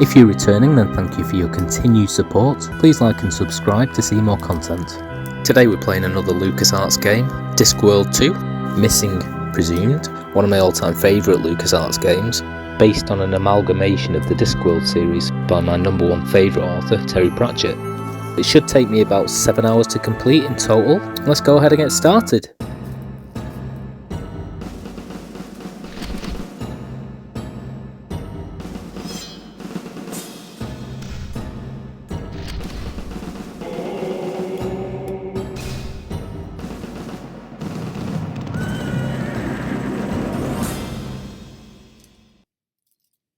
If you're returning, then thank you for your continued support. Please like and subscribe to see more content. Today we're playing another LucasArts game, Discworld II, Missing Presumed, one of my all-time favourite LucasArts games, based on an amalgamation of the Discworld series by my number one favourite author, Terry Pratchett. It should take me about 7 hours to complete in total. Let's go ahead and get started.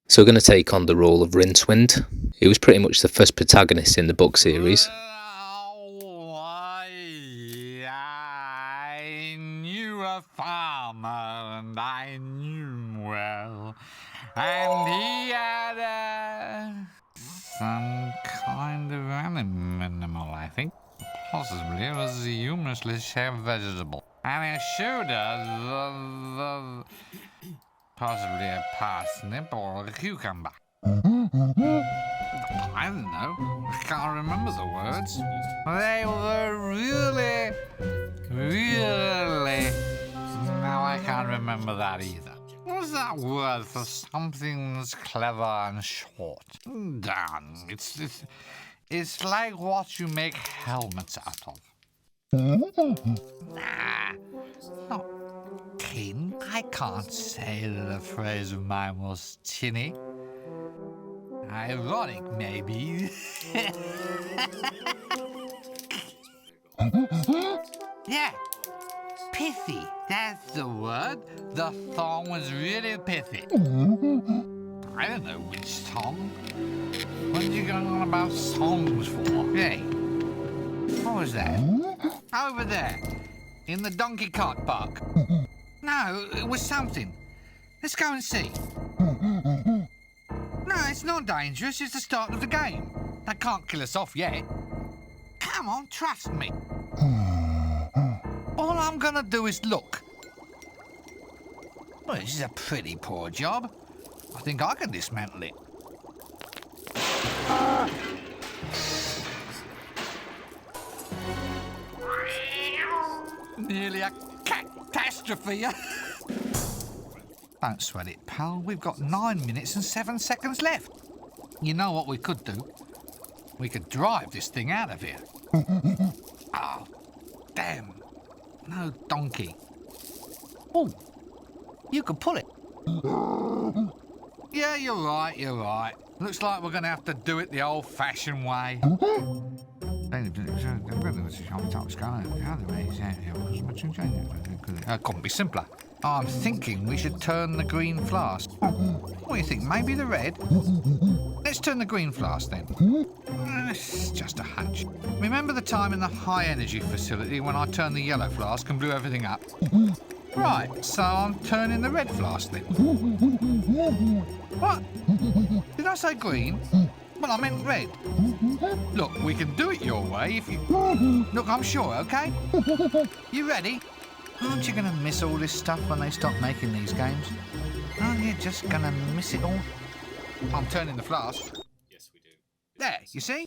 So we're going to take on the role of Rincewind. He was pretty much the first protagonist in the book series. I knew a farmer and I knew him well. And he had some kind of animal, I think. Possibly it was a humorously shaped vegetable. And he showed us possibly a parsnip or a cucumber. I don't know. I can't remember the words. They were really... Now I can't remember that either. What's that word for something that's clever and short? Damn, it's like what you make helmets out of. Nah, not tin. I can't say that a phrase of mine was tinny. Ironic, maybe. Yeah, pithy. That's the word. The thong was really pithy. I don't know which song. What are you going on about songs for? Hey, what was that? Over there, in the donkey cart park. No, it was something. Let's go and see. No, it's not dangerous. It's the start of the game. They can't kill us off yet. Come on, trust me. All I'm gonna do is look. Well, this is a pretty poor job. I think I can dismantle it. Nearly a catastrophe. Don't sweat it, pal. We've got 9 minutes and 7 seconds left. You know what we could do? We could drive this thing out of here. Oh, damn. No donkey. Oh, you could pull it. Yeah, you're right. Looks like we're going to have to do it the old-fashioned way. Couldn't be simpler. I'm thinking we should turn the green flask. What do you think? Maybe the red? Let's turn the green flask then. It's just a hunch. Remember the time in the high energy facility when I turned the yellow flask and blew everything up? Right, so I'm turning the red flask then. What? Did I say green? Well, I meant red. Look, we can do it your way if you... Look, I'm sure, okay? You ready? Aren't you going to miss all this stuff when they stop making these games? Aren't you just going to miss it all? I'm turning the flask. Yes, we do. There, you see?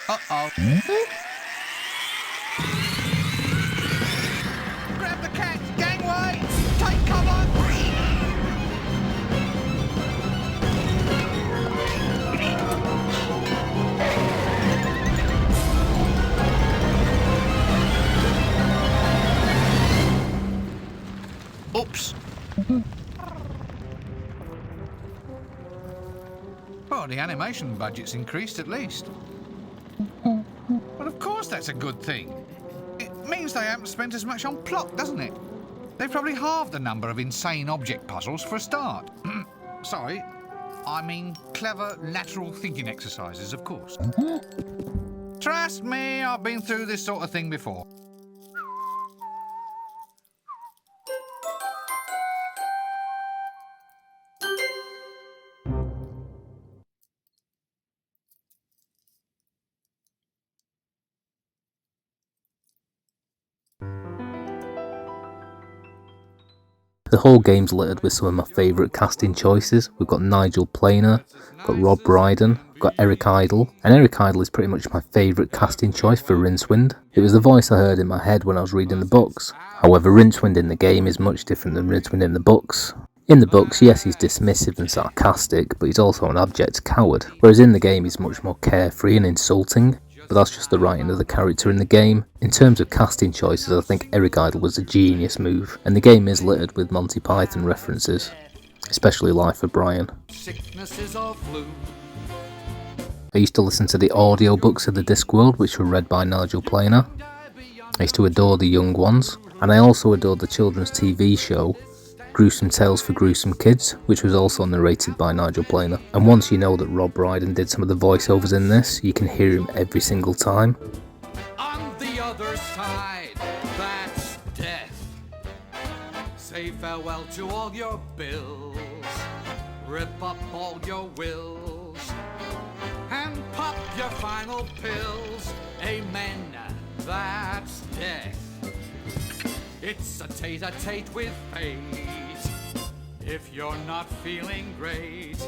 Uh-oh. Grab the cat! Gangway! Take cover! Oops. Well, the animation budget's increased at least. Well, of course that's a good thing. It means they haven't spent as much on plot, doesn't it? They've probably halved the number of insane object puzzles for a start. Sorry, I mean clever lateral thinking exercises, of course. Trust me, I've been through this sort of thing before. The whole game's littered with some of my favourite casting choices. We've got Nigel Planer, got Rob Brydon, got Eric Idle, and Eric Idle is pretty much my favourite casting choice for Rincewind. It was the voice I heard in my head when I was reading the books. However, Rincewind in the game is much different than Rincewind in the books. In the books, yes, he's dismissive and sarcastic, but he's also an abject coward, whereas in the game he's much more carefree and insulting. But that's just the writing of the character in the game. In terms of casting choices, I think Eric Idle was a genius move, and the game is littered with Monty Python references, especially Life of Brian. I used to listen to the audiobooks of the Discworld, which were read by Nigel Planer. I used to adore the young ones, and I also adored the children's TV show, Gruesome Tales for Gruesome Kids, which was also narrated by Nigel Planer. And once you know that Rob Brydon did some of the voiceovers in this, you can hear him every single time. On the other side, that's death. Say farewell to all your bills, rip up all your wills, and pop your final pills. Amen, that's death. It's a tete-a-tete with fate. If you're not feeling great,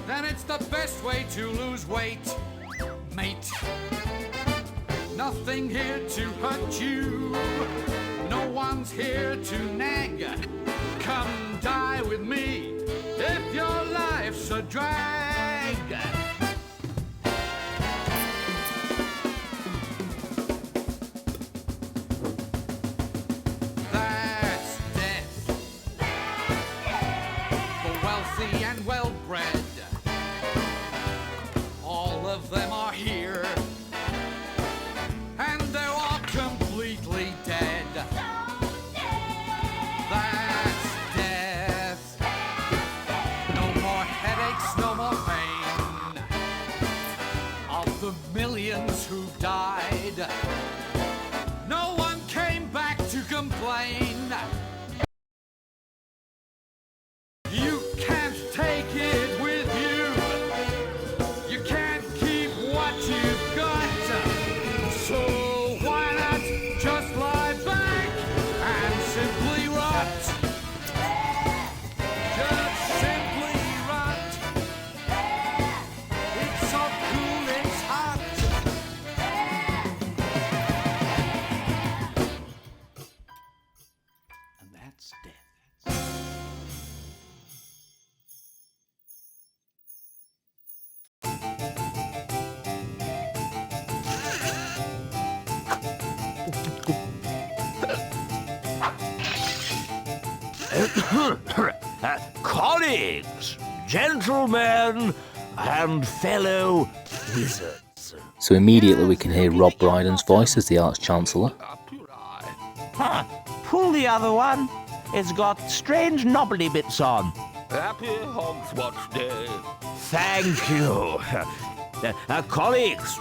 then it's the best way to lose weight, mate. Nothing here to hurt you, no one's here to nag. Come die with me if your life's a drag. And well-bred, all of them are here, and they're all completely dead. That's death. No more headaches, no more pain. Of the millions who died, no one came back to complain. You can't take it with you. You can't keep what you've got. So why not just lie back and simply rot? Just simply rot. It's so cool, it's hot. And that's death. Colleagues, gentlemen, and fellow wizards. So immediately we can hear Rob Brydon's voice as the Arch-Chancellor. Pull the other one. It's got strange knobbly bits on. Happy Hogswatch Day. Thank you. Colleagues,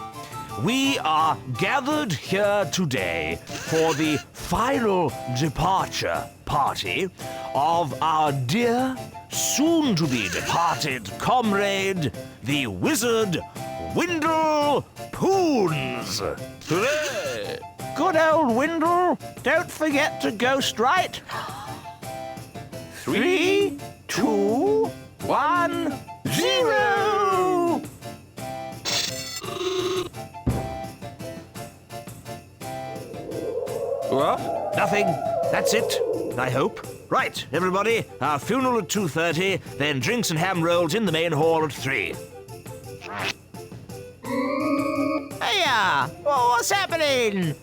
we are gathered here today for the final departure party of our dear, soon-to-be-departed comrade, the wizard Windle Poons. Hooray! Good old Windle, don't forget to ghost Rite. 3, 2, 1, 0! What? Nothing. That's it, I hope. Right, everybody, our funeral at 2:30, then drinks and ham rolls in the main hall at 3. Hiya! What's happening?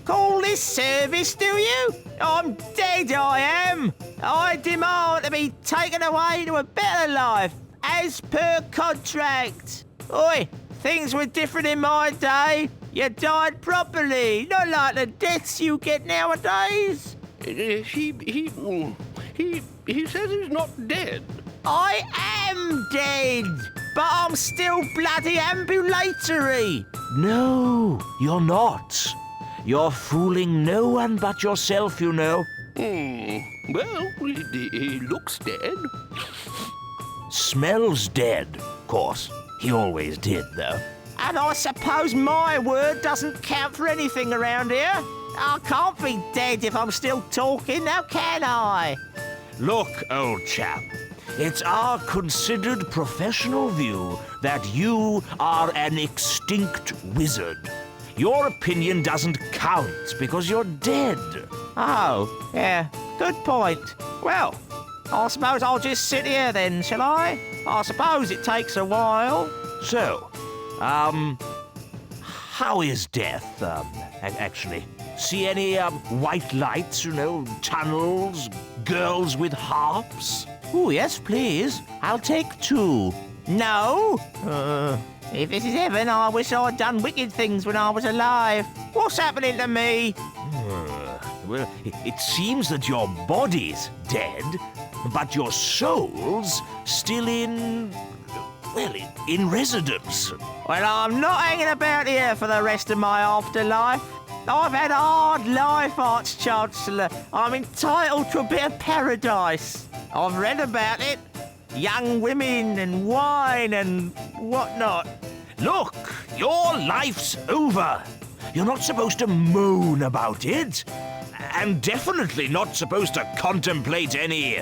Call this service, do you? I'm dead, I am. I demand to be taken away to a better life, as per contract. Oi, things were different in my day. You died properly, not like the deaths you get nowadays. He says he's not dead. I am dead, but I'm still bloody ambulatory. No, you're not. You're fooling no one but yourself, you know. Well, he looks dead. Smells dead, of course. He always did, though. And I suppose my word doesn't count for anything around here. I can't be dead if I'm still talking, now can I? Look, old chap, it's our considered professional view that you are an extinct wizard. Your opinion doesn't count because you're dead. Oh, yeah, good point. Well, I suppose I'll just sit here then, shall I? I suppose it takes a while. So, how is death, actually? See any, white lights, tunnels, girls with harps? Oh, yes, please. I'll take 2. No? If this is heaven, I wish I'd done wicked things when I was alive. What's happening to me? Well, it seems that your body's dead, but your soul's still in residence. Well, I'm not hanging about here for the rest of my afterlife. I've had a hard life, Arch-Chancellor. I'm entitled to a bit of paradise. I've read about it. Young women and wine and whatnot. Look, your life's over. You're not supposed to moan about it. And definitely not supposed to contemplate any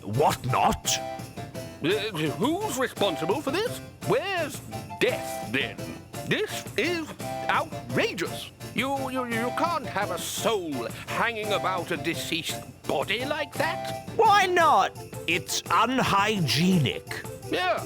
whatnot. Who's responsible for this? Where's death, then? This is outrageous. You can't have a soul hanging about a deceased body like that. Why not? It's unhygienic. Yeah,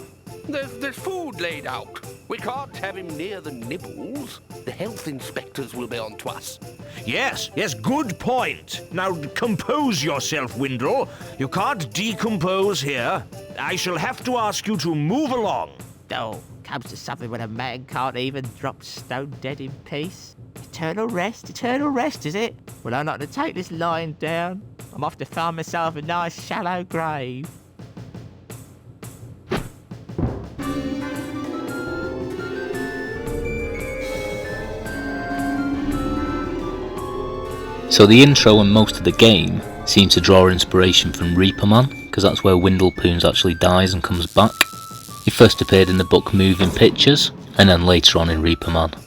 there's food laid out. We can't have him near the nibbles. The health inspectors will be on to us. Yes, good point. Now, compose yourself, Windle. You can't decompose here. I shall have to ask you to move along. Oh, comes to something when a man can't even drop stone dead in peace. Eternal rest, is it? Well, I'm not to take this lying down. I'm off to find myself a nice shallow grave. So the intro and most of the game seem to draw inspiration from Reaperman, because that's where Windlepoons actually dies and comes back. He first appeared in the book Moving Pictures, and then later on in Reaperman.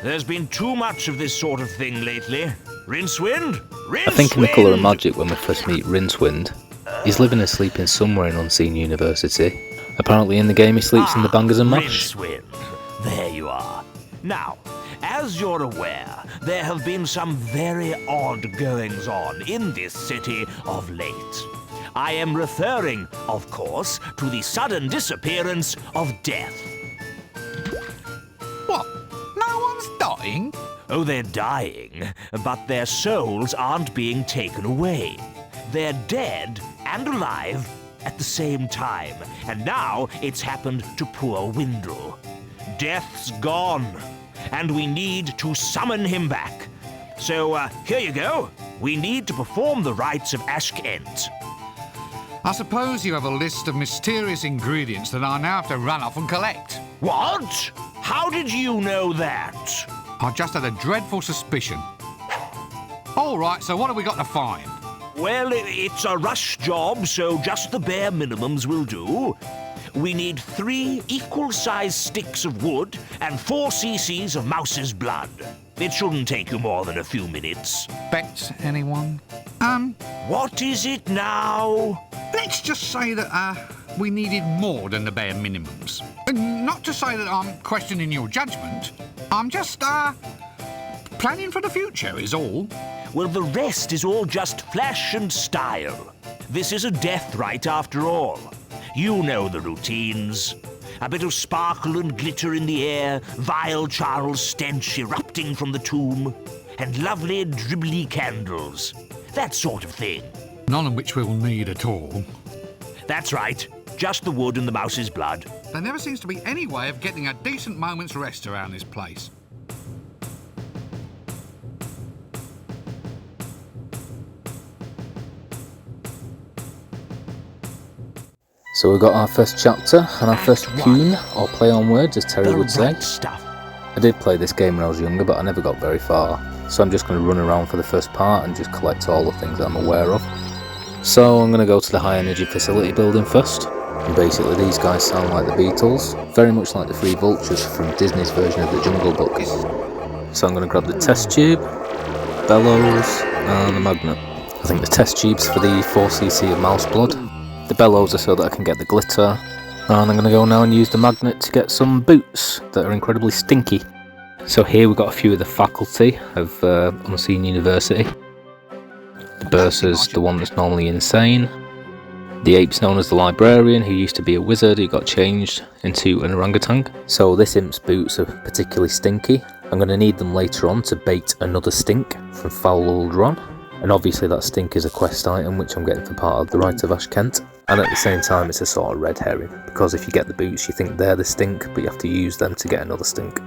There's been too much of this sort of thing lately. Rincewind? I think in The Colour of Magic, when we first meet Rincewind, he's living and sleeping somewhere in Unseen University. Apparently in the game he sleeps in the Bangers and Mash. Rincewind. There you are. Now, as you're aware, there have been some very odd goings-on in this city of late. I am referring, of course, to the sudden disappearance of Death. What? No one's dying? Oh, they're dying, but their souls aren't being taken away. They're dead and alive at the same time, and now it's happened to poor Windle. Death's gone, and we need to summon him back. So, here you go. We need to perform the rites of Ashkent. I suppose you have a list of mysterious ingredients that I now have to run off and collect. What? How did you know that? I just had a dreadful suspicion. All right, so what have we got to find? Well, it's a rush job, so just the bare minimums will do. We need 3 equal-sized sticks of wood and 4 cc's of mouse's blood. It shouldn't take you more than a few minutes. Bet anyone? What is it now? Let's just say that, we needed more than the bare minimums. Not to say that I'm questioning your judgment. I'm just, planning for the future is all. Well, the rest is all just flash and style. This is a death rite after all. You know the routines. A bit of sparkle and glitter in the air, vile Charles stench erupting from the tomb, and lovely dribbly candles. That sort of thing. None of which we'll need at all. That's right. Just the wood and the mouse's blood. There never seems to be any way of getting a decent moment's rest around this place. So we've got our first chapter and our first coon, or play on words as Terry would say. Stuff. I did play this game when I was younger, but I never got very far. So I'm just going to run around for the first part and just collect all the things that I'm aware of. So I'm going to go to the high energy facility building first. And basically these guys sound like the Beatles, very much like the 3 vultures from Disney's version of the Jungle Book. So I'm going to grab the test tube, bellows and the magnet. I think the test tubes for the 4cc of mouse blood. The bellows are so that I can get the glitter. And I'm going to go now and use the magnet to get some boots that are incredibly stinky. So here we've got a few of the faculty of Unseen University. The bursar's the one that's normally insane. The ape's known as the librarian, who used to be a wizard who got changed into an orangutan. So this imp's boots are particularly stinky. I'm going to need them later on to bait another stink from Foul Old Ron. And obviously that stink is a quest item which I'm getting for part of the Rite of Ash Kent. And at the same time it's a sort of red herring, because if you get the boots you think they're the stink, but you have to use them to get another stink.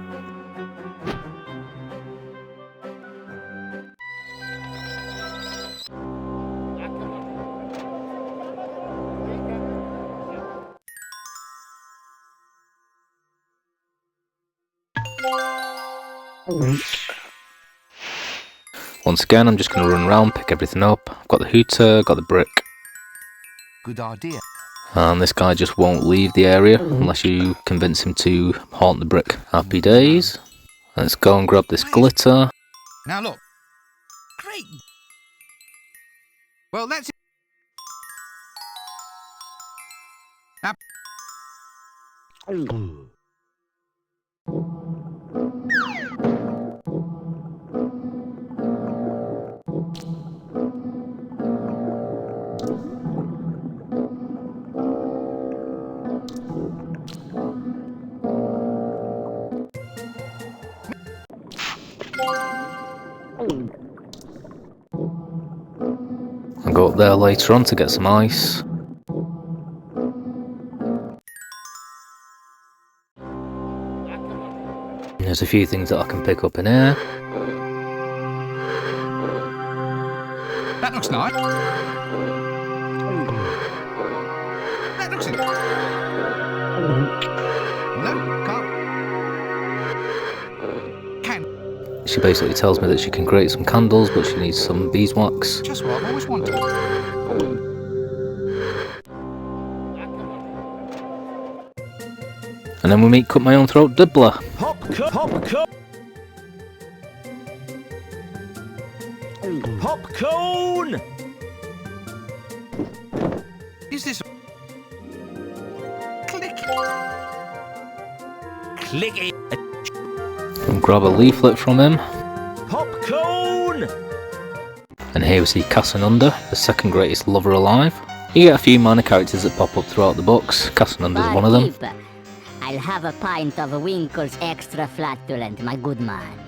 Once again, I'm just going to run around, pick everything up. I've got the hooter, got the brick. Good idea. And this guy just won't leave the area unless you convince him to haunt the brick. Happy days. Let's go and grab this glitter. Now look. Great. Well, that's it. Now, I'll go up there later on to get some ice. There's a few things that I can pick up in here. that looks nice. That looks it. No, can't. Can. She basically tells me that she can create some candles, but she needs some beeswax. Just what I've always wanted. And then we meet Cut My Own Throat Dibbler. Popcorn! Is this... Click. Click it. And grab a leaflet from him. Popcorn! And here we see Cassanunda, the second greatest lover alive. You get a few minor characters that pop up throughout the books. Cassanunda's one of them. Barkeep, I'll have a pint of Winkle's Extra Flatulent, my good man.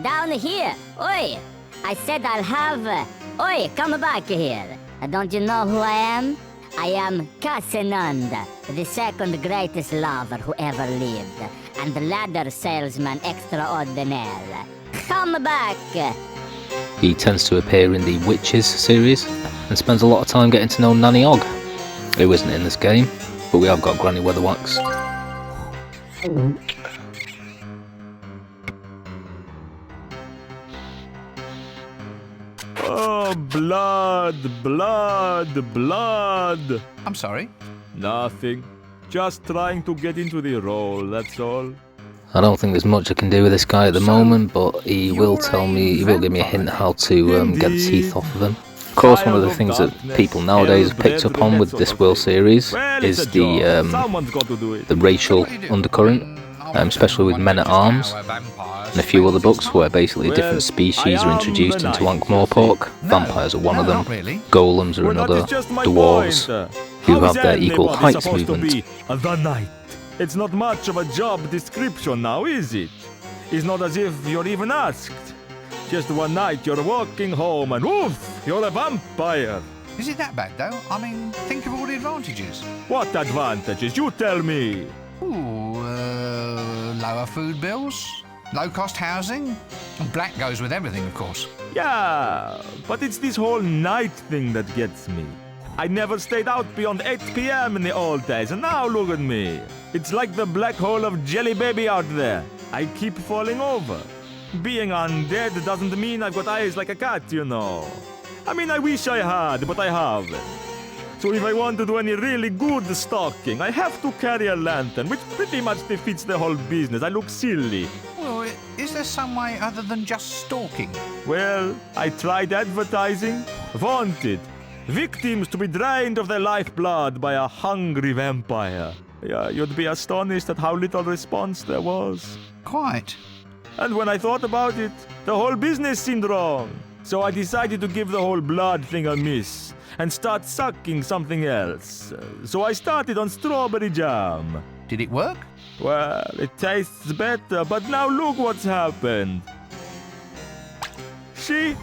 Down here! Oi! I said I'll have... Oi, come back here! Don't you know who I am? I am Cassanunda, the second greatest lover who ever lived, and the ladder salesman extraordinaire. Come back! He tends to appear in the Witches series, and spends a lot of time getting to know Nanny Ogg, who isn't in this game, but we have got Granny Weatherwax. Oh, blood, blood, blood. I'm sorry. Nothing. Just trying to get into the role, that's all. I don't think there's much I can do with this guy at the moment, but he will tell me, he will give me a hint how to get the teeth off of him. Of course, one of the things that people nowadays have picked up on with this Discworld series is the racial undercurrent, especially with Men-at-Arms and a few other books where basically different species are introduced into Ankh-Morpork. Vampires are one of them, golems are another, dwarves, who have their equal heights movement. The night. It's not much of a job description now, is it? It's not as if you're even asked. Just one night you're walking home and woof, you're a vampire. Is it that bad, though? I mean, think of all the advantages. What advantages? You tell me. Ooh, lower food bills, low-cost housing, and black goes with everything, of course. Yeah, but it's this whole night thing that gets me. I never stayed out beyond 8 p.m. in the old days, and now look at me. It's like the black hole of Jelly Baby out there. I keep falling over. Being undead doesn't mean I've got eyes like a cat, you know. I mean, I wish I had, but I haven't. So if I want to do any really good stalking, I have to carry a lantern, which pretty much defeats the whole business. I look silly. Well, is there some way other than just stalking? Well, I tried advertising. Wanted. Victims to be drained of their lifeblood by a hungry vampire. Yeah, you'd be astonished at how little response there was. Quite. And when I thought about it, the whole business seemed wrong. So I decided to give the whole blood thing a miss and start sucking something else. So I started on strawberry jam. Did it work? Well, it tastes better, but now look what's happened. See?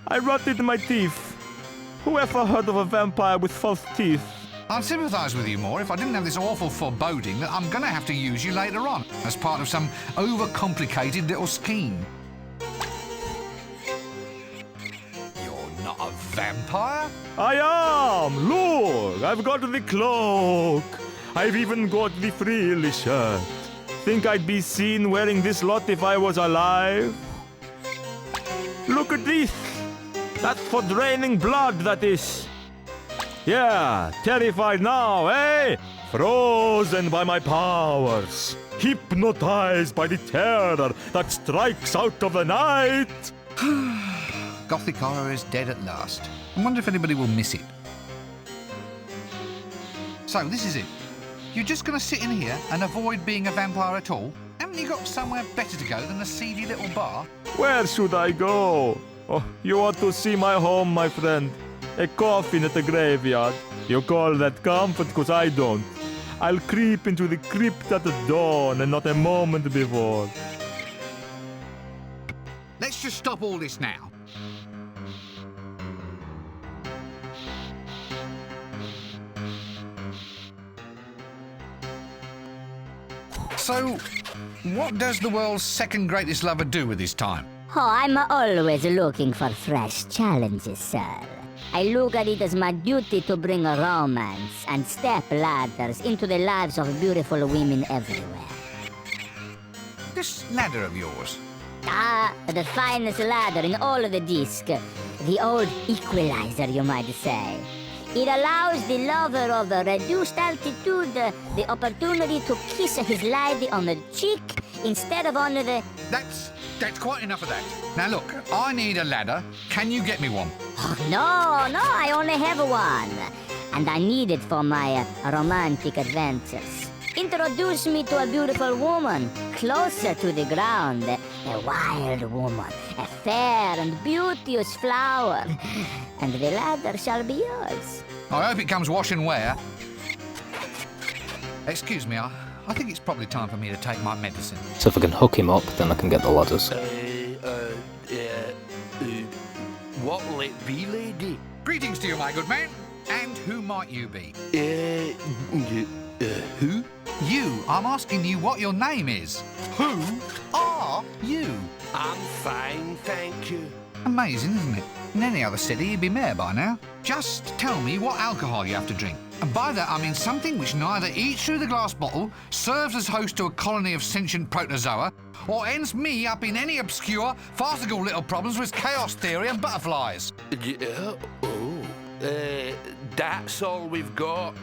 I rotted my teeth. Who ever heard of a vampire with false teeth? I'd sympathise with you more if I didn't have this awful foreboding that I'm going to have to use you later on as part of some overcomplicated little scheme. You're not a vampire? I am! Look! I've got the cloak! I've even got the frilly shirt. Think I'd be seen wearing this lot if I was alive? Look at this! That's for draining blood, that is. Yeah, terrified now, eh? Frozen by my powers. Hypnotized by the terror that strikes out of the night. Gothic horror is dead at last. I wonder if anybody will miss it. So, this is it. You're just going to sit in here and avoid being a vampire at all? Haven't you got somewhere better to go than a seedy little bar? Where should I go? Oh, you ought to see my home, my friend. A coffin at the graveyard. You call that comfort, 'cause I don't. I'll creep into the crypt at the dawn and not a moment before. Let's just stop all this now. So, what does the world's second greatest lover do with his time? Oh, I'm always looking for fresh challenges, sir. I look at it as my duty to bring a romance and step ladders into the lives of beautiful women everywhere. This ladder of yours. Ah, the finest ladder in all of the disc. The old equalizer, you might say. It allows the lover of a reduced altitude the opportunity to kiss his lady on the cheek instead of on the... That's quite enough of that. Now look, I need a ladder. Can you get me one? Oh, no, I only have one. And I need it for my romantic adventures. Introduce me to a beautiful woman, closer to the ground. A wild woman, a fair and beauteous flower. And the ladder shall be yours. I hope it comes wash and wear. Excuse me, I think it's probably time for me to take my medicine. So if I can hook him up, then I can get the ladders. What will it be, lady? Greetings to you, my good man. And who might you be? Who? You. I'm asking you what your name is. Who are you? I'm fine, thank you. Amazing, isn't it? In any other city, you'd be mayor by now. Just tell me what alcohol you have to drink. And by that, I mean something which neither eats through the glass bottle, serves as host to a colony of sentient protozoa, or ends me up in any obscure, farcical little problems with chaos theory and butterflies. Yeah, that's all we've got.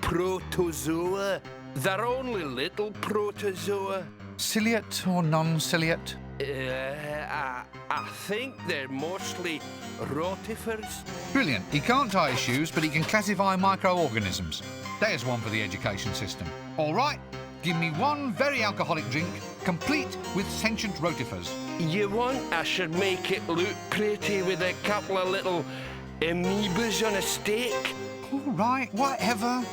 Protozoa. They're only little protozoa. Ciliate or non-ciliate? I think they're mostly rotifers. Brilliant. He can't tie his shoes, but he can classify microorganisms. There's one for the education system. All right, give me one very alcoholic drink, complete with sentient rotifers. You want I should make it look pretty with a couple of little amoebas on a steak? All right, whatever.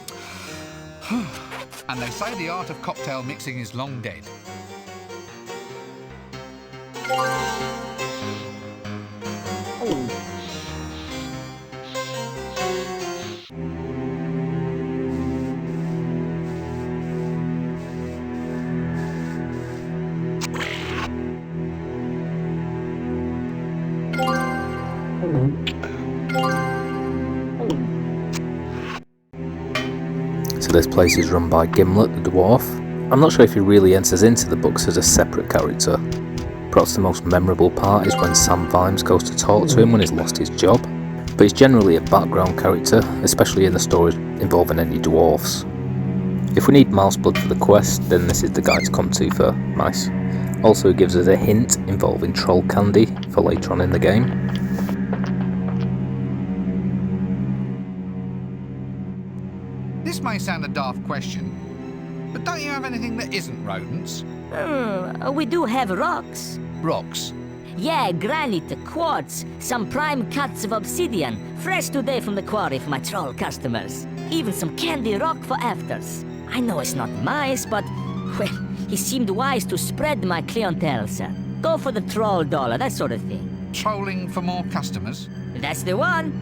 And they say the art of cocktail mixing is long dead. So this place is run by Gimlet the dwarf. I'm not sure if he really enters into the books as a separate character. Perhaps the most memorable part is when Sam Vimes goes to talk to him when he's lost his job, but he's generally a background character, especially in the stories involving any dwarfs. If we need mouse blood for the quest, then this is the guy to come to for mice. Also gives us a hint involving troll candy for later on in the game. This may sound a daft question, but don't you have anything that isn't rodents? We do have rocks. Rocks. Yeah, granite, quartz, some prime cuts of obsidian, fresh today from the quarry for my troll customers. Even some candy rock for afters. I know it's not mice, but, well, he seemed wise to spread my clientele, sir. Go for the troll dollar, that sort of thing. Trolling for more customers? That's the one.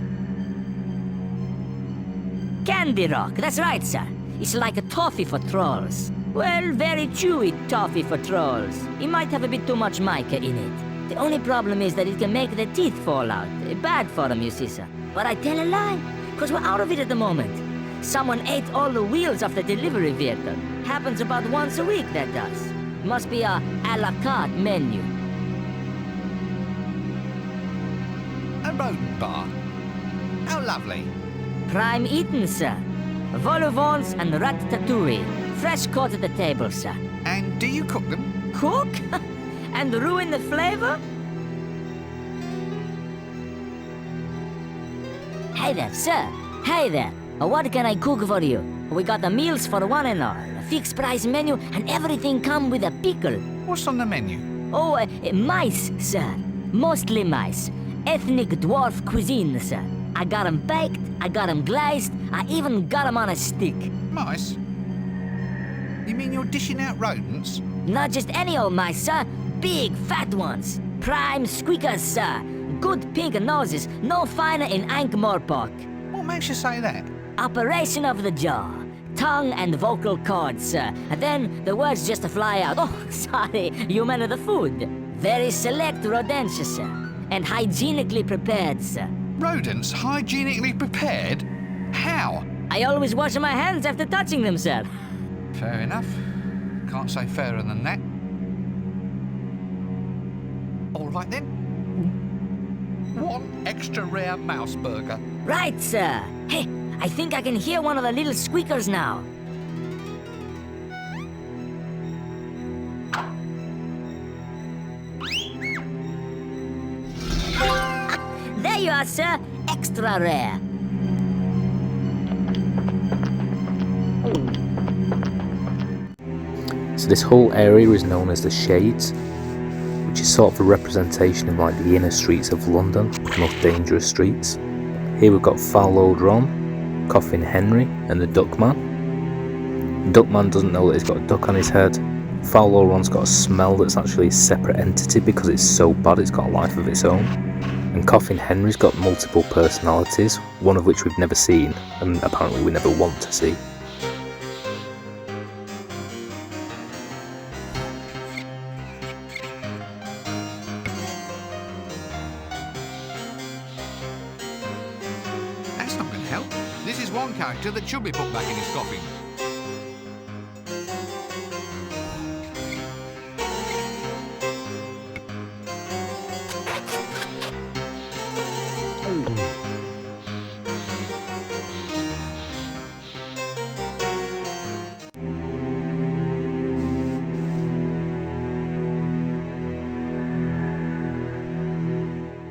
Candy rock, that's right, sir. It's like a toffee for trolls. Well, very chewy toffee for trolls. It might have a bit too much mica in it. The only problem is that it can make the teeth fall out. Bad for them, you see, sir. But I tell a lie, because we're out of it at the moment. Someone ate all the wheels off the delivery vehicle. Happens about once a week, that does. Must be a la carte menu. A rodent bar. How lovely. Prime eaten, sir. Vol au vents and ratatouille. Fresh caught at the table, sir. And do you cook them? Cook? And ruin the flavor? Hey there, sir. Hey there. What can I cook for you? We got the meals for one and all. A fixed price menu and everything come with a pickle. What's on the menu? Oh, mice, sir. Mostly mice. Ethnic dwarf cuisine, sir. I got 'em baked, I got 'em glazed, I even got 'em on a stick. Mice? You mean you're dishing out rodents? Not just any old mice, sir. Big, fat ones. Prime squeakers, sir. Good pink noses, no finer in Ankh-Morpork. What makes you say that? Operation of the jaw. Tongue and vocal cords, sir. And then the words just fly out. Oh, sorry, you meant the food. Very select rodentia, sir. And hygienically prepared, sir. Rodents hygienically prepared? How? I always wash my hands after touching them, sir. Fair enough. Can't say fairer than that. All right then. One extra rare mouse burger. Right, sir. Hey, I think I can hear one of the little squeakers now. There you are, sir. Extra rare. So this whole area is known as the Shades, which is sort of a representation of like the inner streets of London, the most dangerous streets. Here we've got Foul Old Ron, Coffin Henry and the Duckman. Duckman doesn't know that he's got a duck on his head. Foul Old Ron's got a smell that's actually a separate entity because it's so bad it's got a life of its own. And Coffin Henry's got multiple personalities, one of which we've never seen and apparently we never want to see. That's not going to help. This is one character that should be put back in his coffin.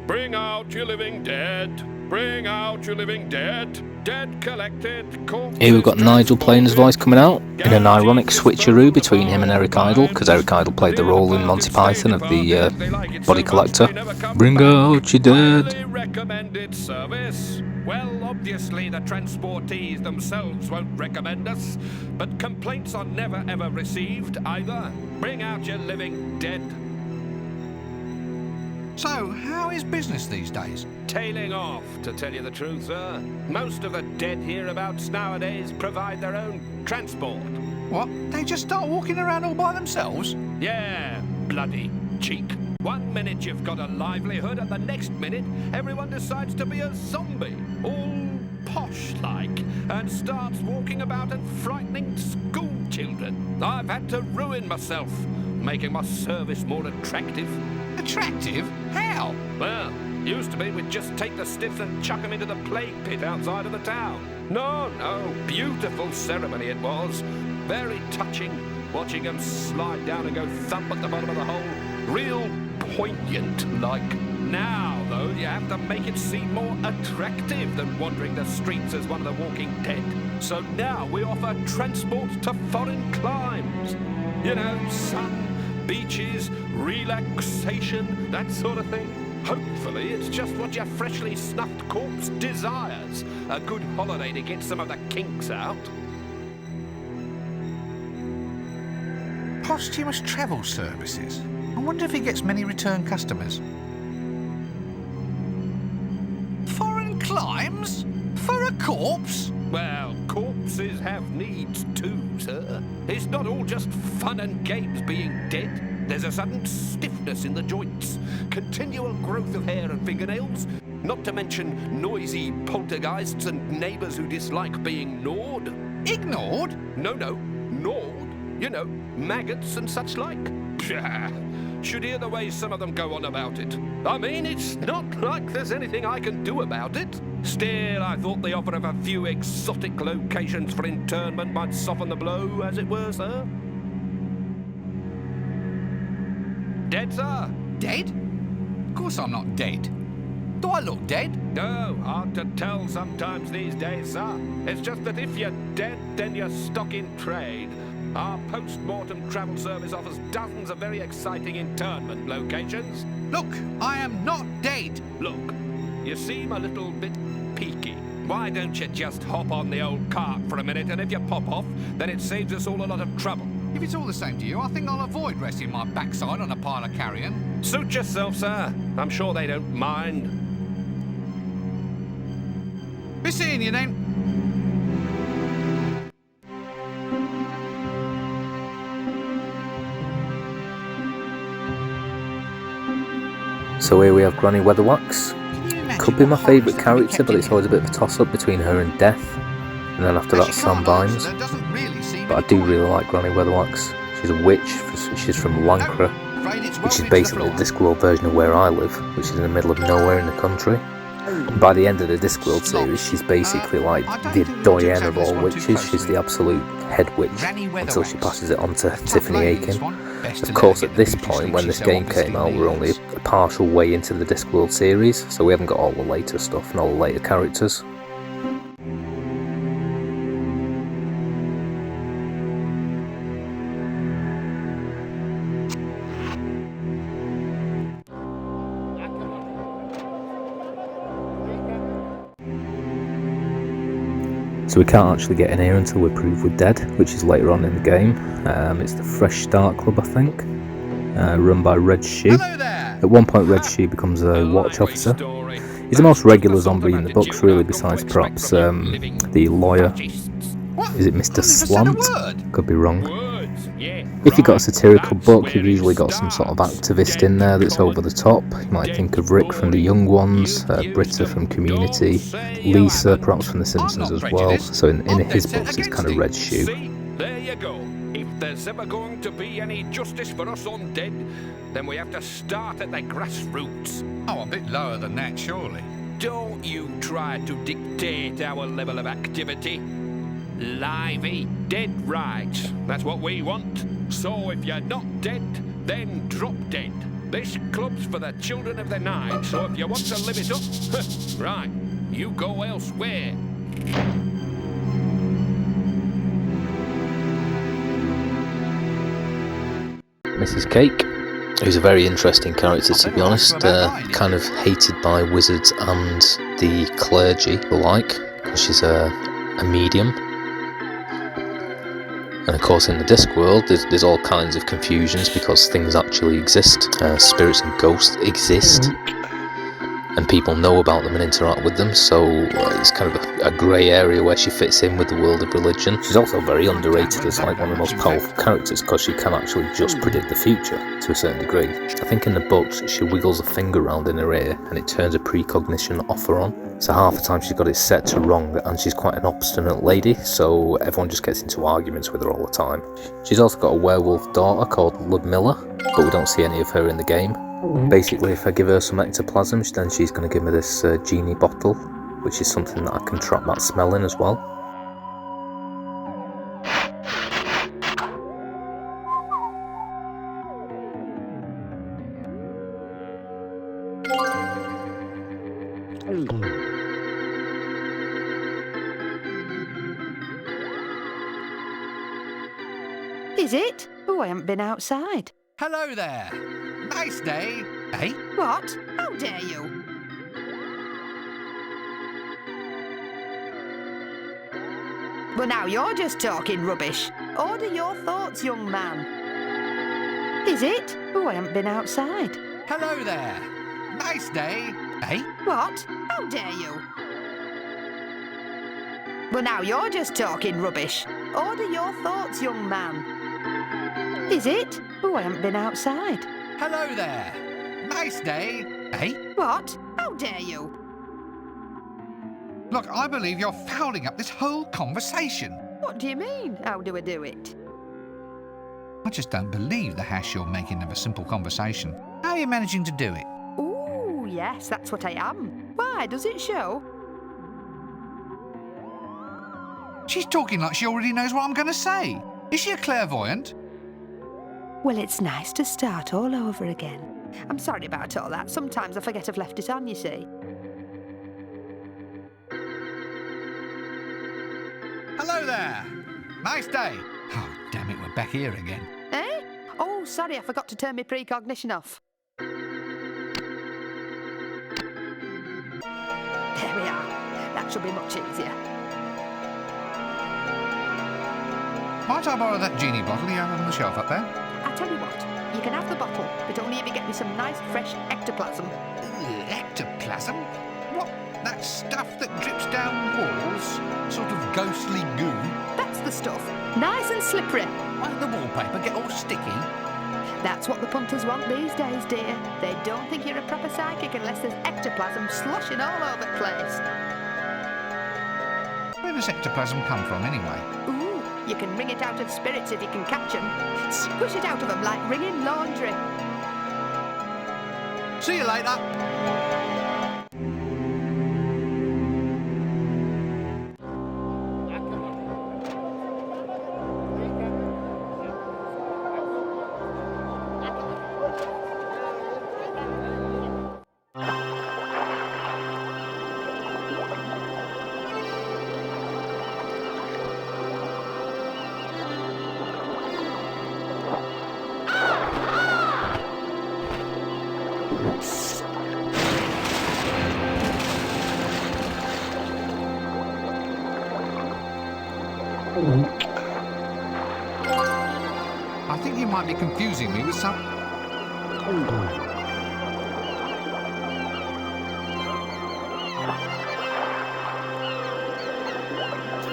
Bring out your living dead. Bring out your living dead. Dead collected. Here we've got Nigel playing his voice coming out in an ironic switcheroo between him and Eric Idle, because Eric Idle played the role in Monty Python of the body collector. Bring out your dead. Recommended service. Well, obviously the transportees themselves won't recommend us, but complaints are never ever received either. Bring out your living dead. So, how is business these days? Tailing off, to tell you the truth, sir. Most of the dead hereabouts nowadays provide their own transport. What? They just start walking around all by themselves? Yeah, bloody cheek. 1 minute you've got a livelihood, and the next minute everyone decides to be a zombie, all posh-like, and starts walking about and frightening school children. I've had to ruin myself, making my service more attractive. Attractive? How? Well, used to be we'd just take the stiffs and chuck them into the plague pit outside of the town. No, beautiful ceremony it was. Very touching, watching them slide down and go thump at the bottom of the hole. Real poignant, like. Now, though, you have to make it seem more attractive than wandering the streets as one of the walking dead. So now we offer transport to foreign climes. You know, sun, beaches, relaxation, that sort of thing. Hopefully it's just what your freshly snuffed corpse desires. A good holiday to get some of the kinks out. Posthumous travel services. I wonder if he gets many return customers. Foreign climes? For a corpse? Well, corpses have needs too, sir. It's not all just fun and games being dead. There's a sudden stiffness in the joints, continual growth of hair and fingernails, not to mention noisy poltergeists and neighbours who dislike being gnawed. Ignored? No, gnawed. You know, maggots and such like. Pshaw. Should hear the way some of them go on about it. I mean, it's not like there's anything I can do about it. Still, I thought the offer of a few exotic locations for internment might soften the blow, as it were, sir. Dead, sir? Dead? Of course I'm not dead. Do I look dead? No, hard to tell sometimes these days, sir. It's just that if you're dead, then you're stuck in trade. Our post-mortem travel service offers dozens of very exciting internment locations. Look, I am not dead. Look, you seem a little bit peaky. Why don't you just hop on the old cart for a minute, and if you pop off, then it saves us all a lot of trouble. If it's all the same to you, I think I'll avoid resting my backside on a pile of carrion. Suit yourself, sir. I'm sure they don't mind. Be seeing you then. So here we have Granny Weatherwax. Could be my favourite character, but it's always a bit of a toss-up between her and Death. And then after that, Sam Vimes. But I do really like Granny Weatherwax. She's a witch, she's from Lancre, which is basically the Discworld version of where I live, which is in the middle of nowhere in the country. And by the end of the Discworld series, she's basically like the doyenne of all witches. She's the absolute head witch until she passes it on to Tiffany Aiken. Of course, at this point, when this game came out, we're only a partial way into the Discworld series, so we haven't got all the later stuff and all the later characters. So we can't actually get in here until we're proved we're dead, which is later on in the game. It's the Fresh Start Club, I think, run by Red Shoe. At one point, Red Shoe becomes a watch officer. He's the most regular zombie in the books, really, besides perhaps the lawyer. Is it Mr. Slant? Could be wrong. If you've got a satirical book, you've usually got some sort of activist in there that's over the top. You might think of Rick from The Young Ones, Britta from Community, Lisa perhaps from The Simpsons as well. So in his books it's kind of Red Shoe. See? There you go. If there's ever going to be any justice for us undead, then we have to start at the grassroots. Oh, a bit lower than that, surely. Don't you try to dictate our level of activity. Lively, dead right. That's what we want. So if you're not dead, then drop dead. This club's for the children of the night, so if you want to live it up, right, you go elsewhere. Mrs. Cake, who's a very interesting character, to be honest, kind of hated by wizards and the clergy alike, because she's a medium. And of course in the Discworld there's all kinds of confusions because things actually exist, spirits and ghosts exist, and people know about them and interact with them, so it's kind of a grey area where she fits in with the world of religion. She's also very underrated as like one of the most powerful characters because she can actually just predict the future to a certain degree. I think in the books she wiggles a finger around in her ear and it turns a precognition off or on. So half the time she's got it set to wrong, and she's quite an obstinate lady, so everyone just gets into arguments with her all the time. She's also got a werewolf daughter called Ludmilla, but we don't see any of her in the game. Basically, if I give her some ectoplasm, then she's going to give me this genie bottle, which is something that I can trap that smell in as well. Is it? Oh, I haven't been outside. Hello there. Nice day, eh? What? How dare you? Well, now you're just talking rubbish. Order your thoughts, young man. Is it? Oh, I haven't been outside. Hello there. Nice day, eh? What? How dare you? Well, now you're just talking rubbish. Order your thoughts, young man. Is it? Oh, I haven't been outside. Hello there. Nice day, eh? What? How dare you? Look, I believe you're fouling up this whole conversation. What do you mean? How do I do it? I just don't believe the hash you're making of a simple conversation. How are you managing to do it? Ooh, yes, that's what I am. Why, does it show? She's talking like she already knows what I'm going to say. Is she a clairvoyant? Well, it's nice to start all over again. I'm sorry about all that. Sometimes I forget I've left it on, you see. Hello there. Nice day. Oh, damn it, we're back here again. Eh? Oh, sorry, I forgot to turn my precognition off. There we are. That should be much easier. Might I borrow that genie bottle you have on the shelf up there? I tell you what, you can have the bottle, but only if you get me some nice, fresh ectoplasm. Ectoplasm? What? That stuff that drips down walls? Sort of ghostly goo? That's the stuff. Nice and slippery. Won't the wallpaper get all sticky? That's what the punters want these days, dear. They don't think you're a proper psychic unless there's ectoplasm sloshing all over the place. Where does ectoplasm come from, anyway? Ooh, you can wring it out of spirits if you can catch them. Squish it out of them like wringing laundry. See you later. I think you might be confusing me with some...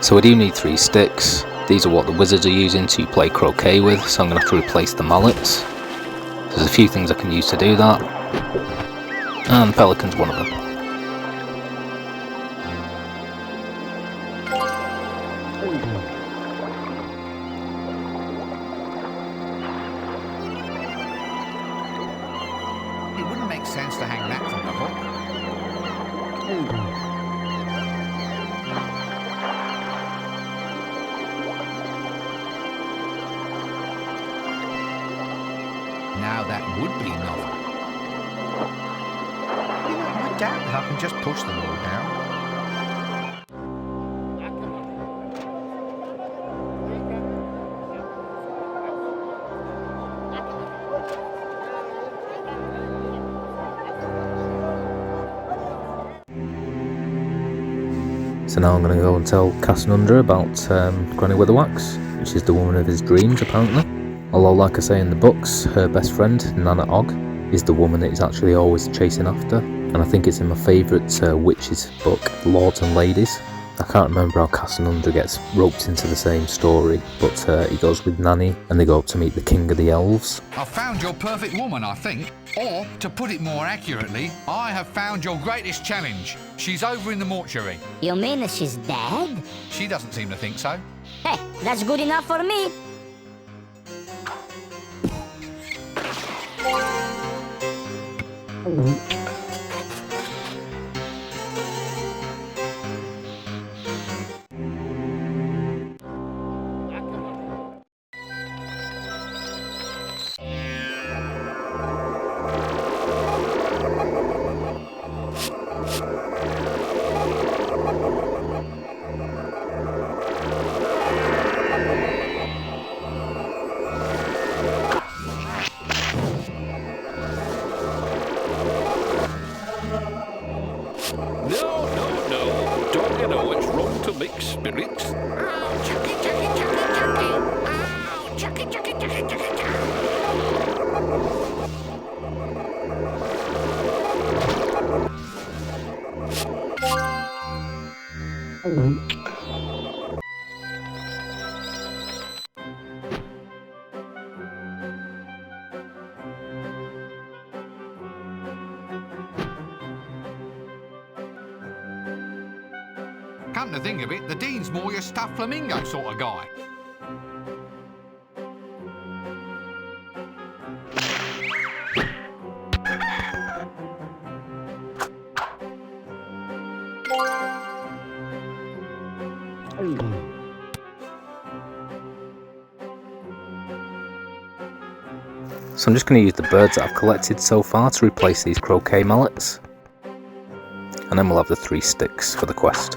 So I do need 3 sticks. These are what the wizards are using to play croquet with, so I'm going to have to replace the mallets. There's a few things I can use to do that, and pelican's one of them. It wouldn't make sense to hang that from the hook. Now that would be novel. You know, I doubt that I can just push them all down. So now I'm going to go and tell Cassanundra about Granny Witherwax, which is the woman of his dreams apparently. Although, like I say in the books, her best friend, Nana Og, is the woman that he's actually always chasing after. And I think it's in my favourite witches book, Lords and Ladies. I can't remember how Cassanundra gets roped into the same story, but he goes with Nanny and they go up to meet the King of the Elves. I've found your perfect woman, I think. Or, to put it more accurately, I have found your greatest challenge. She's over in the mortuary. You mean she's dead? She doesn't seem to think so. Hey, that's good enough for me. Come to think of it, the Dean's more your stuffed flamingo sort of guy. So I'm just going to use the birds that I've collected so far to replace these croquet mallets. And then we'll have the 3 sticks for the quest.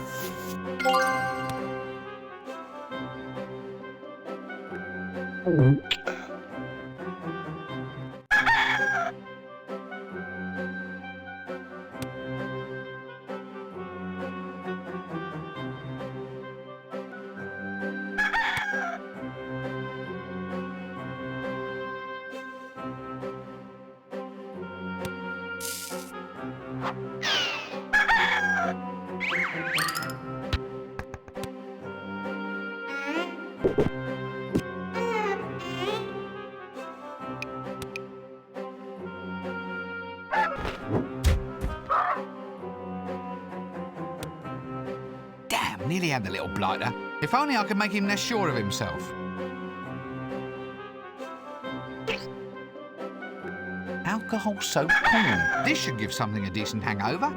Damn, nearly had the little blighter. If only I could make him less sure of himself. Alcohol soap corn. This should give something a decent hangover.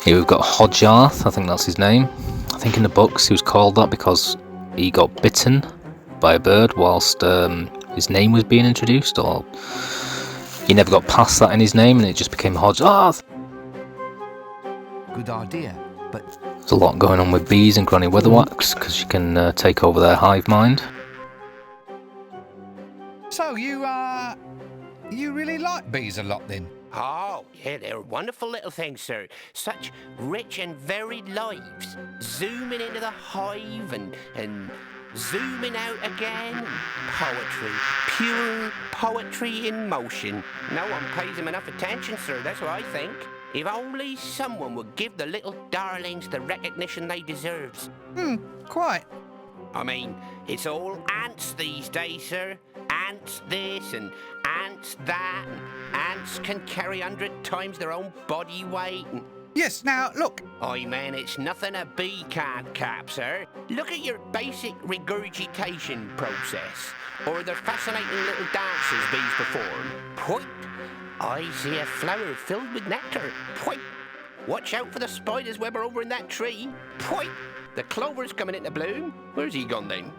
Here we've got Hodjarth, I think that's his name. I think in the books he was called that because he got bitten by a bird whilst his name was being introduced, or he never got past that in his name and it just became Hodjarth. Good idea, but There's a lot going on with bees and Granny Weatherwax because she can take over their hive mind. so you really like bees a lot then? Oh, yeah, they're wonderful little things, sir. Such rich and varied lives. Zooming into the hive and zooming out again. Poetry. Pure poetry in motion. No one pays them enough attention, sir, that's what I think. If only someone would give the little darlings the recognition they deserve. Quite. I mean, it's all ants these days, sir. Ants this and ants that. And ants can carry 100 times their own body weight. And Yes, now, look. I mean, it's nothing a bee can't cap, sir. Look at your basic regurgitation process, or the fascinating little dances bees perform. Point. I see a flower filled with nectar. Point. Watch out for the spider's web over in that tree. Point. The clover's coming into bloom. Where's he gone then?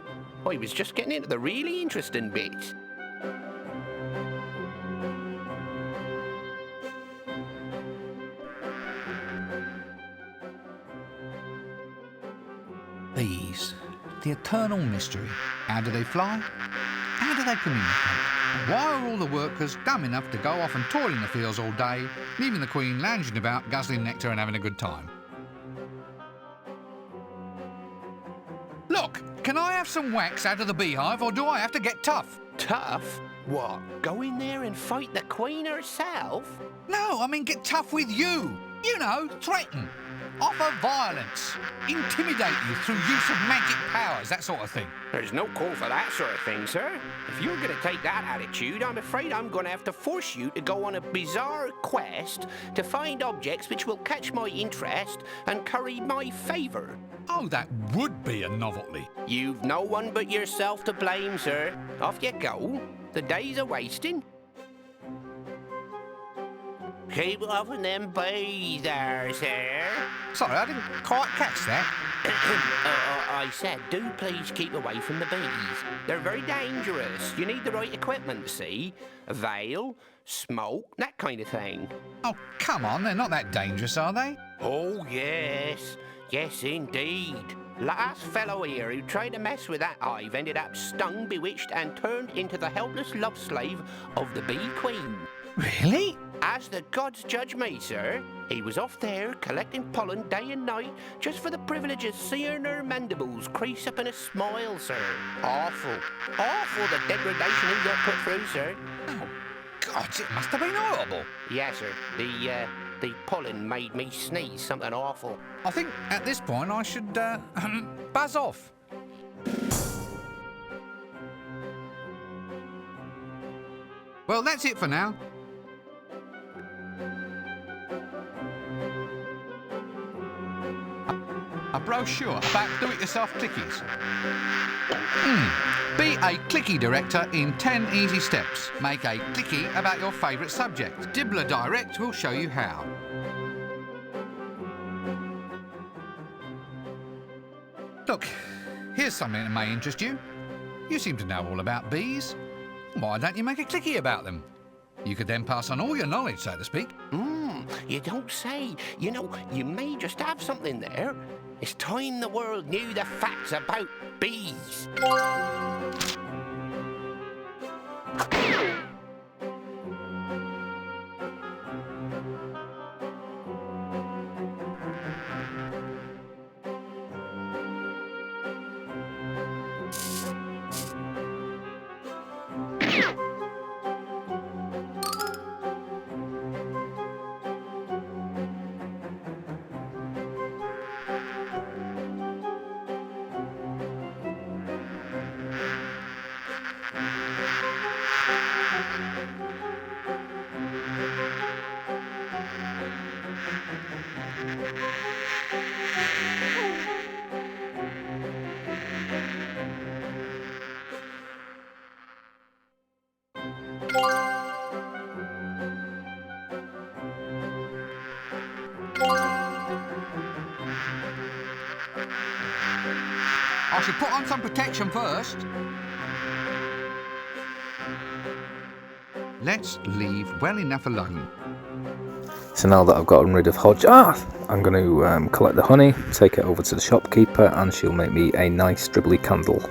I was just getting into the really interesting bits. Bees. The eternal mystery. How do they fly? How do they communicate? Why are all the workers dumb enough to go off and toil in the fields all day, leaving the queen lounging about, guzzling nectar and having a good time? Look, can I have some wax out of the beehive, or do I have to get tough? Tough? What? Go in there and fight the queen herself? No, I mean get tough with you. You know, threaten. Offer violence. Intimidate you through use of magic powers, that sort of thing. There's no call for that sort of thing, sir. If you're going to take that attitude, I'm afraid I'm going to have to force you to go on a bizarre quest to find objects which will catch my interest and curry my favour. Oh, that would be a novelty. You've no one but yourself to blame, sir. Off you go. The days are wasting. Keep off of them bees there, sir. Sorry, I didn't quite catch that. I said, do please keep away from the bees. They're very dangerous. You need the right equipment, see? A veil, smoke, that kind of thing. Oh, come on, they're not that dangerous, are they? Oh, yes. Yes, indeed. Last fellow here who tried to mess with that hive ended up stung, bewitched, and turned into the helpless love slave of the bee queen. Really? As the gods judge me, sir, he was off there collecting pollen day and night just for the privilege of seeing her mandibles crease up in a smile, sir. Awful. Awful the degradation he got put through, sir. Oh, God, it must have been horrible. Yes, sir. The pollen made me sneeze something awful. I think at this point I should buzz off. Well, that's it for now. A brochure about do-it-yourself clickies. Be a clicky director in 10 easy steps. Make a clicky about your favourite subject. Dibbler Direct will show you how. Look, here's something that may interest you. You seem to know all about bees. Why don't you make a clicky about them? You could then pass on all your knowledge, so to speak. You don't say. You know, you may just have something there. It's time the world knew the facts about bees. I should put on some protection first. Let's leave well enough alone. So now that I've gotten rid of Hodge, I'm going to collect the honey, take it over to the shopkeeper, and she'll make me a nice dribbly candle.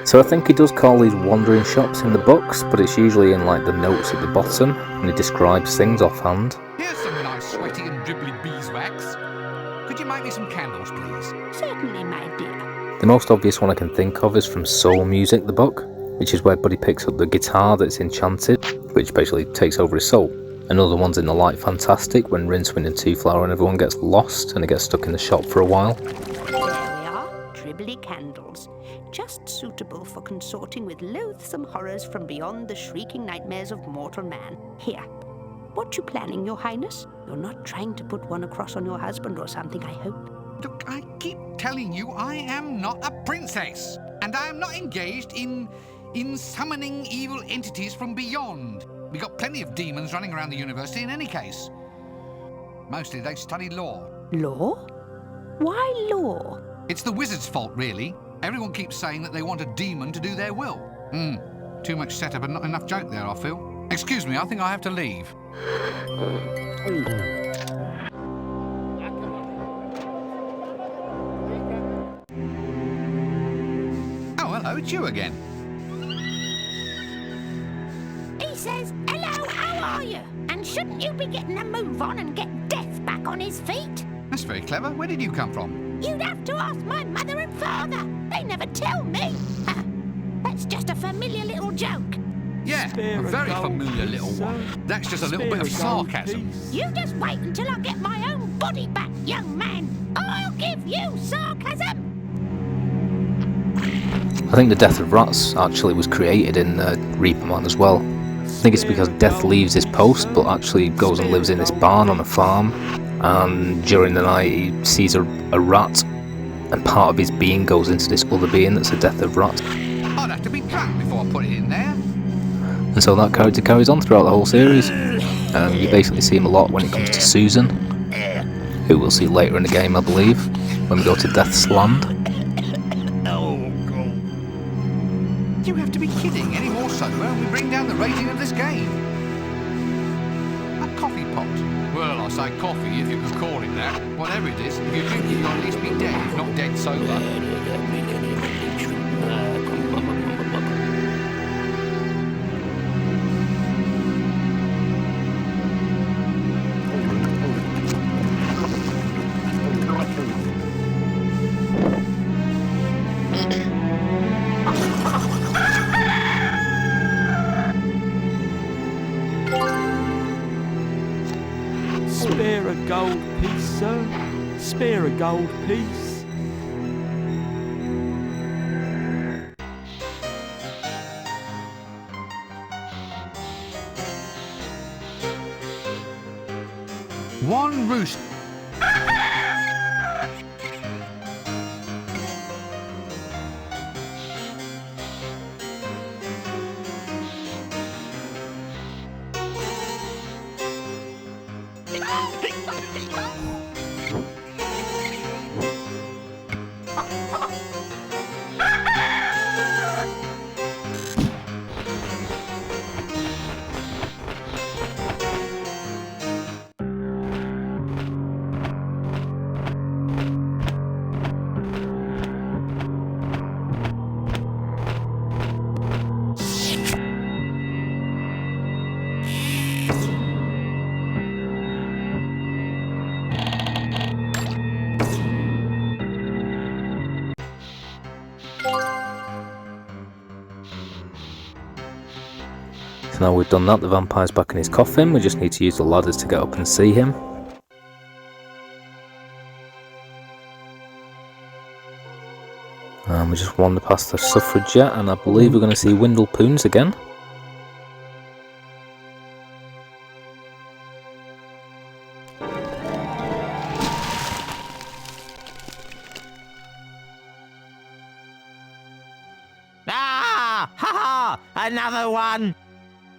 So I think he does call these wandering shops in the books, but it's usually in like the notes at the bottom, and he describes things offhand. Here's some nice sweaty and dribbly beeswax. Could you make me some candles, please? Certainly, my dear. The most obvious one I can think of is from Soul Music, the book, which is where Buddy picks up the guitar that's enchanted, which basically takes over his soul. Another one's in The Light Fantastic, when Rincewind and Two Flower and everyone gets lost and it gets stuck in the shop for a while. There we are, dribbly candles. Just suitable for consorting with loathsome horrors from beyond the shrieking nightmares of mortal man. Here, what you planning, Your Highness? You're not trying to put one across on your husband or something, I hope. Look, I keep telling you I am not a princess, and I am not engaged in summoning evil entities from beyond. We got plenty of demons running around the university in any case. Mostly they study law. Law? Why law? It's the wizard's fault, really. Everyone keeps saying that they want a demon to do their will. Too much setup and not enough joke there, I feel. Excuse me, I think I have to leave. Oh, hello, it's you again. He says, hello, how are you? And shouldn't you be getting a move on and getting on his feet. That's very clever. Where did you come from? You'd have to ask my mother and father. They never tell me. Ha, that's just a familiar little joke. Yeah, a very familiar little one. That's just a little bit of sarcasm. You just wait until I get my own body back, young man. I'll give you sarcasm. I think the Death of Rats actually was created in Reaperman as well. I think it's because Death leaves his post but actually goes and lives in this barn on a farm, and during the night he sees a rat, and part of his being goes into this other being that's the Death of Rat. I'd have to be drunk before I put it in there. And so that character carries on throughout the whole series. You basically see him a lot when it comes to Susan, who we'll see later in the game I believe, when we go to Death's Land. You have to be kidding. Any more so, and we bring down the rating of this game. A coffee pot. Well, I say coffee if you can call it that. Whatever it is, if you drink it, you'll at least be dead, if not dead sober. Spare a gold piece, sir. Spare a gold piece. One roost. So now we've done that, the vampire's back in his coffin, we just need to use the ladders to get up and see him. And we just wander past the suffragette, and I believe we're going to see Windle Poons again. Ah! Ha ha! Another one!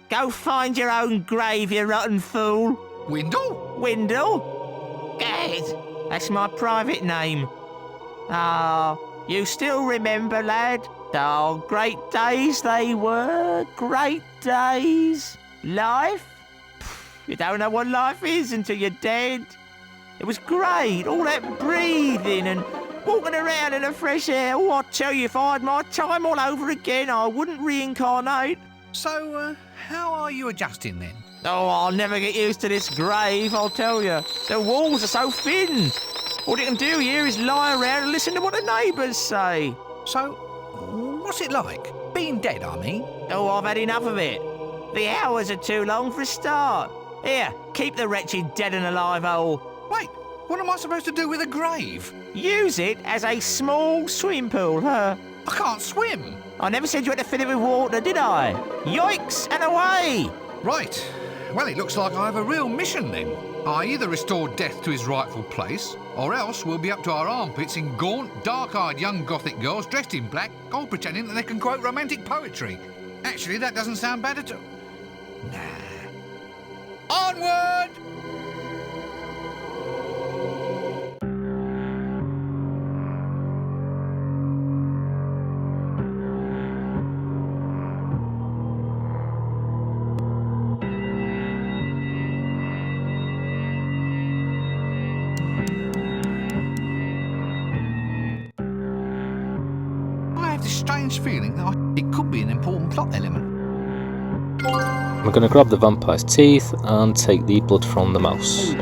Go find your own grave, you rotten fool! Windle? Windle? Good! That's my private name. Ah, you still remember, lad? Oh, great days they were, great days. Life? You don't know what life is until you're dead. It was great, all that breathing and walking around in the fresh air. Oh, I tell you, if I had my time all over again, I wouldn't reincarnate. So, how are you adjusting then? Oh, I'll never get used to this grave, I'll tell you. The walls are so thin. All you can do here is lie around and listen to what the neighbours say. So, what's it like? Being dead, I mean? Oh, I've had enough of it. The hours are too long for a start. Here, keep the wretched dead and alive hole. Wait, what am I supposed to do with a grave? Use it as a small swimming pool, huh? I can't swim. I never said you had to fill it with water, did I? Yoicks and away! Right. Well, it looks like I have a real mission then. I either restore Death to his rightful place, or else we'll be up to our armpits in gaunt, dark-eyed young Gothic girls dressed in black, all pretending that they can quote romantic poetry. Actually, that doesn't sound bad at all. Nah. Onward! Strange feeling that it could be an important plot element. We're going to grab the vampire's teeth and take the blood from the mouse.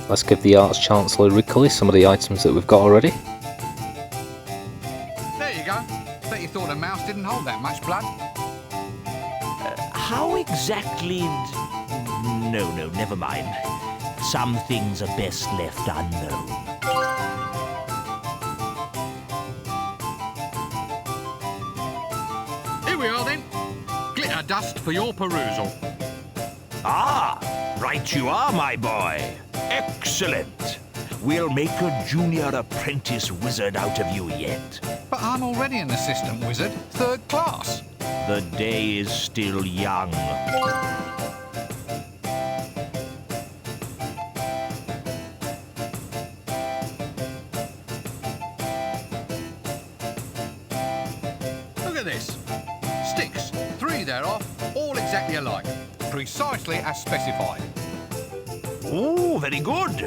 Let's give the Arts Chancellor Ricully some of the items that we've got already. There you go. Bet you thought a mouse didn't hold that much blood. How exactly... No, never mind. Some things are best left unknown. Here we are then. Glitter dust for your perusal. Ah, right you are, my boy. Excellent. We'll make a junior apprentice wizard out of you yet. But I'm already an assistant wizard, 3rd class. The day is still young. Look at this. Sticks, 3 thereof, all exactly alike. Precisely as specified. Oh, very good.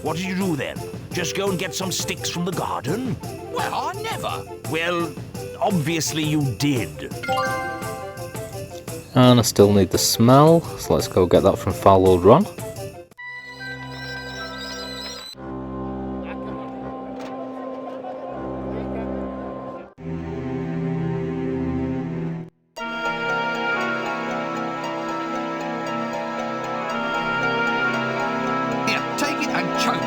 What did you do then? Just go and get some sticks from the garden? Well, I never. Well, obviously you did. And I still need the smell, so let's go get that from Foul Old Ron. Here, take it and choke.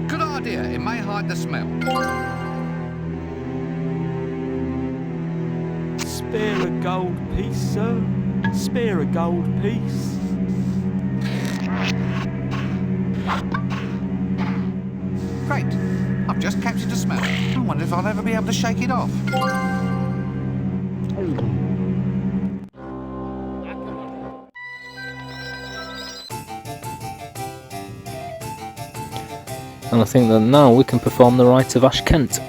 Good idea, it may hide the smell. Spare a gold piece, sir. Spare a gold piece. Great, I've just captured a smell. I wonder if I'll ever be able to shake it off. And I think that now we can perform the Rite of Ash Kent.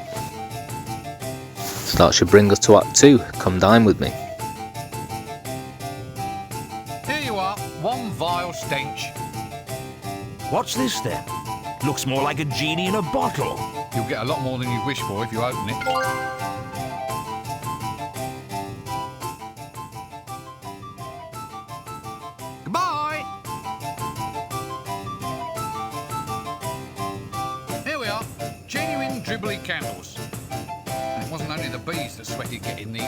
So that should bring us to Act 2. Come dine with me. Here you are, one vile stench. What's this then? Looks more like a genie in a bottle. You'll get a lot more than you wish for if you open it. Goodbye! Here we are, genuine dribbly candles. And it wasn't only the bees that sweated getting these.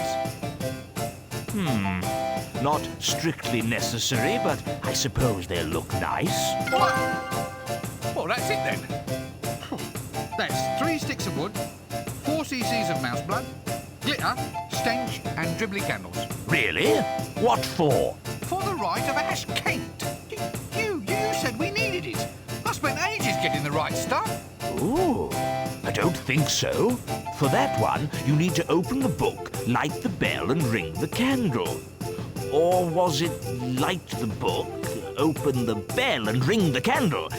Not strictly necessary, but I suppose they'll look nice. Well, that's it then. That's 3 sticks of wood, 4 cc's of mouse blood, glitter, stench and dribbly candles. Really? What for? For the Rite of Ash Kent. You said we needed it. I spent ages getting the right stuff. Ooh, I don't think so. For that one, you need to open the book, light the bell and ring the candle. Or was it light the book, open the bell and ring the candle?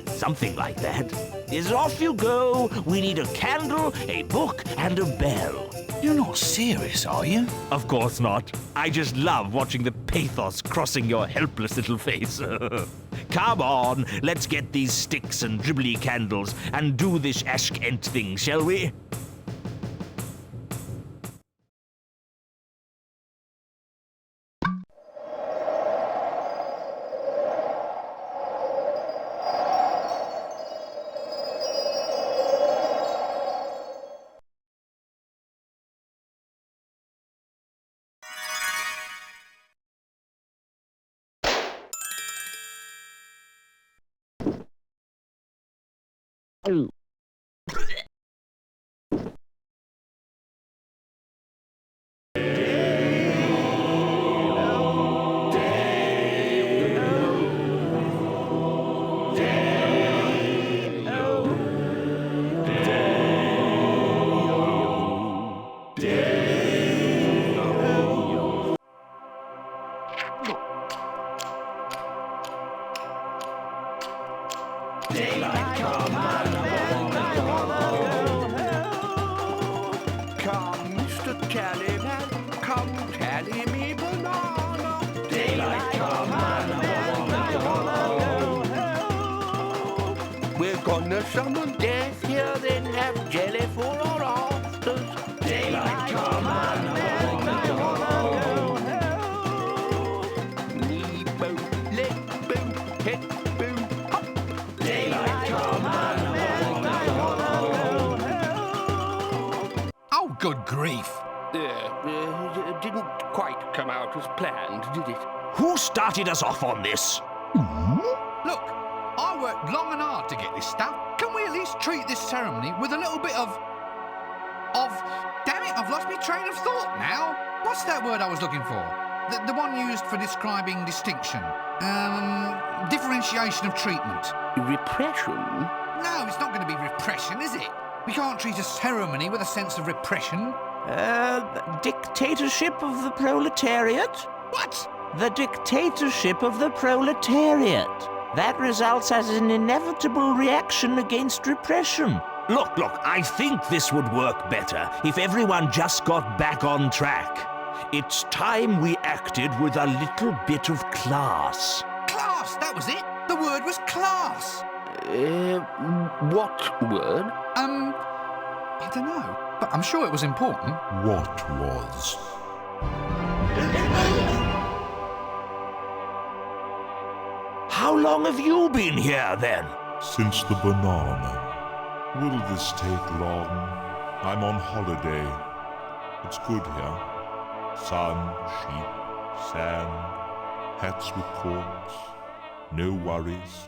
Something like that. Is off you go. We need a candle, a book and a bell. You're not serious, are you? Of course not. I just love watching the pathos crossing your helpless little face. Come on, let's get these sticks and dribbly candles and do this Ash Kent thing, shall we? Come, Mr. Tallyman, come tally me banana. Daylight come on, we're gonna summon death here, then have jelly for our afters. Daylight come on, knee boom, leg boom, head boom, hop. Daylight come on. Oh, good grief. Didn't quite come out as planned, did it? Who started us off on this? Look, I worked long and hard to get this stuff. Can we at least treat this ceremony with a little bit of... Damn it, I've lost my train of thought now. What's that word I was looking for? The one used for describing distinction. Differentiation of treatment. Repression? No, it's not going to be repression, is it? We can't treat a ceremony with a sense of repression. Dictatorship of the proletariat? What? The dictatorship of the proletariat. That results as an inevitable reaction against repression. Look, I think this would work better if everyone just got back on track. It's time we acted with a little bit of class. Class, that was it. The word was class. What word? I don't know, but I'm sure it was important. What was? How long have you been here, then? Since the banana. Will this take long? I'm on holiday. It's good here. Sun, sheep, sand, hats with corks. No worries.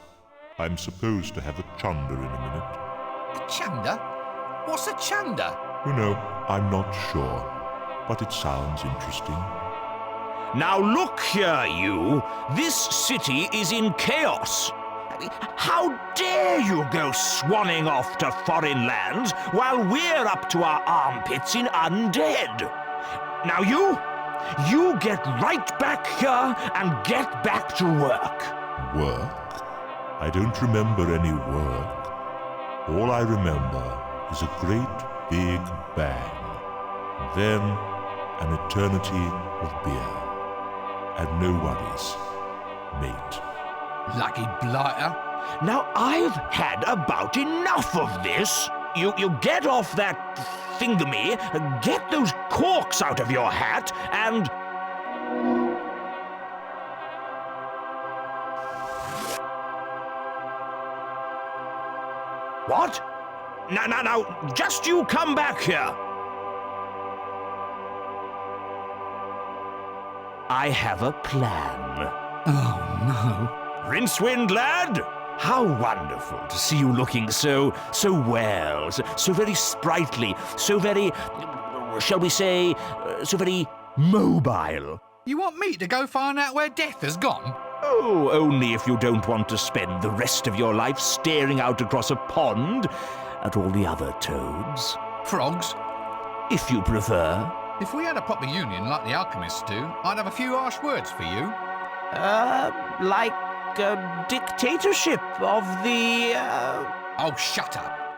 I'm supposed to have a chunder in a minute. A chanda? What's a chanda? Oh no, I'm not sure. But it sounds interesting. Now look here, you. This city is in chaos. How dare you go swanning off to foreign lands while we're up to our armpits in undead? Now you get right back here and get back to work. Work? I don't remember any work. All I remember is a great big bang. And then an eternity of beer. And no worries, mate. Lucky blighter. Now I've had about enough of this. You get off that thingamy, get those corks out of your hat, and... What? Now, just you come back here. I have a plan. Oh, no. Rincewind, lad! How wonderful to see you looking so well, so very sprightly, so very, shall we say, so very mobile. You want me to go find out where Death has gone? Oh, only if you don't want to spend the rest of your life staring out across a pond at all the other toads. Frogs? If you prefer. If we had a proper union like the alchemists do, I'd have a few harsh words for you. Like a dictatorship of the... Oh, shut up.